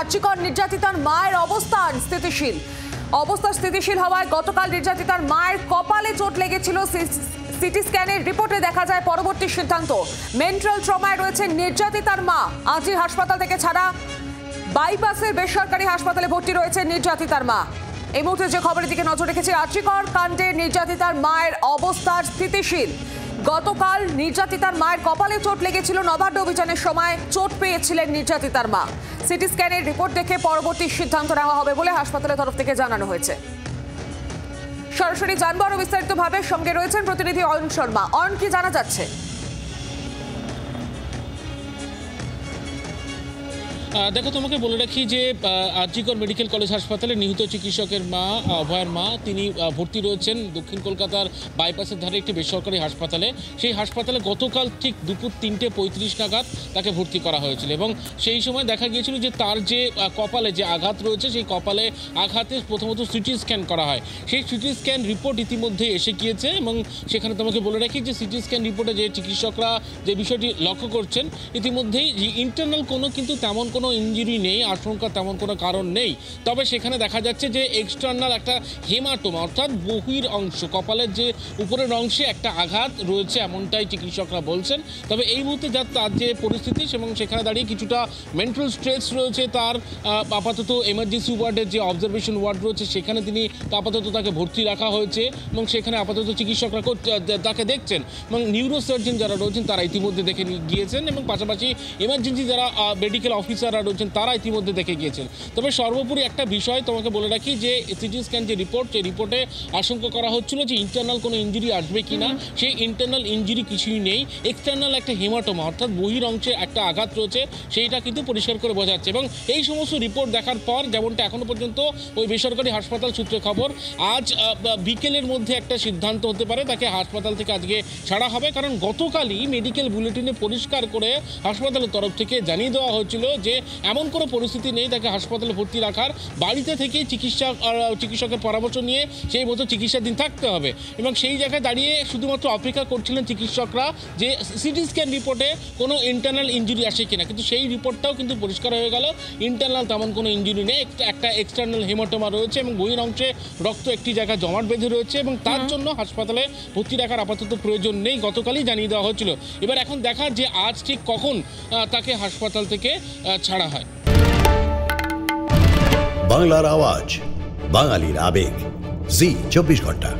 আর্যিকর নির্যাতিতার মায়ের অবস্থা স্থিতিশীল হওয়ায় গতকাল নির্যাতিতার মায়ের কপালে চোট লেগেছিল। সিটি স্ক্যানের রিপোর্টে দেখা যায় পরবর্তী সিদ্ধান্ত। মেন্টাল ট্রমায় রয়েছে নির্যাতিতার মা। আজই হাসপাতাল থেকে ছাড়া, বাইপাসের বেসরকারি হাসপাতালে ভর্তি রয়েছে নির্যাতিতার মা। এই মুহূর্তে যে খবরের দিকে নজর রেখেছি, আর্যিকর কাণ্ডে নির্যাতিতার মায়ের অবস্থা স্থিতিশীল। গতকাল নির্যাতিতার মায়ের কপালে চোট লেগেছিল। নবান্ন অভিযানের সময় চোট পেয়েছিলেন নির্যাতিতার মা। সিটি স্ক্যানের রিপোর্ট দেখে পরবর্তী সিদ্ধান্ত নেওয়া হবে বলে হাসপাতালের তরফ থেকে জানানো হয়েছে। সরাসরি জানবো আরো বিস্তারিতভাবে, সঙ্গে রয়েছেন প্রতিনিধি অয়ন শর্মা। অয়ন, কি জানা যাচ্ছে? দেখো, তোমাকে বলে রাখি যে আরজিকর মেডিকেল কলেজ হাসপাতালে নিহত চিকিৎসকের মা, অভয়ের মা, তিনি ভর্তি রয়েছেন দক্ষিণ কলকাতার বাইপাসের ধারে একটি বেসরকারি হাসপাতালে। সেই হাসপাতালে গতকাল ঠিক দুপুর 3:35 নাগাদ তাকে ভর্তি করা হয়েছিল এবং সেই সময় দেখা গিয়েছিল যে তার যে কপালে যে আঘাত রয়েছে, সেই কপালে আঘাতে প্রথমত সিটি স্ক্যান করা হয়। সেই সিটি স্ক্যান রিপোর্ট ইতিমধ্যে এসে গিয়েছে এবং সেখানে তোমাকে বলে রাখি যে সিটি স্ক্যান রিপোর্টে যে চিকিৎসকরা যে বিষয়টি লক্ষ্য করছেন, ইতিমধ্যেই ইন্টারনাল কিন্তু তেমন কোনো ইনজুরি নেই, আশঙ্কা তেমন কোনো কারণ নেই। তবে সেখানে দেখা যাচ্ছে যে এক্সটার্নাল একটা হেমাটোমা, অর্থাৎ বহির অংশ, কপালের যে উপরের অংশে একটা আঘাত রয়েছে, এমনটাই চিকিৎসকরা বলছেন। তবে এই মুহূর্তে তার যে পরিস্থিতি এবং সেখানে দাঁড়িয়ে কিছুটা মেন্টাল স্ট্রেস রয়েছে তার। আপাতত এমার্জেন্সি ওয়ার্ডের যে অবজারভেশন ওয়ার্ড রয়েছে সেখানে আপাতত তাকে ভর্তি রাখা হয়েছে এবং সেখানে আপাতত চিকিৎসকরা তাকে দেখছেন এবং নিউরোসার্জন যারা রয়েছেন তারা ইতিমধ্যে দেখে গিয়েছেন এবং পাশাপাশি এমার্জেন্সি যারা মেডিকেল অফিসাররা রয়েছেন তারা ইতিমধ্যে দেখে গিয়েছেন। তবে সর্বোপরি একটা বিষয় তোমাকে বলে রাখি যে সিটি স্ক্যান যে রিপোর্ট, সেই রিপোর্টে আশঙ্কা করা হচ্ছিল যে ইন্টারনাল কোনো ইনজুরি আসবে কিনা। সেই ইন্টারনাল ইনজুরি কিছুই নেই, এক্সটার্নাল একটা হেমাটোমা, অর্থাৎ বহির অংশে একটা আঘাত রয়েছে, সেইটা কিন্তু পরিষ্কার করে বোঝা যাচ্ছে। এবং এই সমস্ত রিপোর্ট দেখার পর, যেমনটা এখনো পর্যন্ত ওই বেসরকারি হাসপাতাল সূত্রে খবর, আজ বিকেলের মধ্যে একটা সিদ্ধান্ত হতে পারে, তাকে হাসপাতাল থেকে আজকে ছাড়া হবে। কারণ গতকালই মেডিকেল বুলেটিনে পরিষ্কার করে হাসপাতালের তরফ থেকে জানিয়ে দেওয়া হয়েছিল যে এমন কোনো পরিস্থিতি নেই তাকে হাসপাতালে ভর্তি রাখার, বাড়িতে থেকেই চিকিৎসকের পরামর্শ নিয়ে সেই মতো চিকিৎসাধীন থাকতে হবে। এবং সেই জায়গায় দাঁড়িয়ে শুধুমাত্র অপেক্ষা করছিলেন চিকিৎসকরা যে সিটি স্ক্যান রিপোর্টে কোনো ইন্টারনাল ইনজুরি আসে কিনা। কিন্তু সেই রিপোর্টটাও কিন্তু পরিষ্কার হয়ে গেল, ইন্টারনাল তেমন কোনো ইনজুরি নেই, একটা এক্সটার্নাল হেমাটোমা রয়েছে এবং বহির অংশে রক্ত একটি জায়গায় জমাট বেঁধে রয়েছে এবং তার জন্য হাসপাতালে ভর্তি রাখার আপাতত প্রয়োজন নেই, গতকালই জানিয়ে দেওয়া হয়েছিল। এবার এখন দেখার যে আজ ঠিক কখন তাকে হাসপাতাল থেকে ছাড়া হয়। বাংলার আওয়াজ, বাঙালির আবেগ, জি 24 ঘন্টা।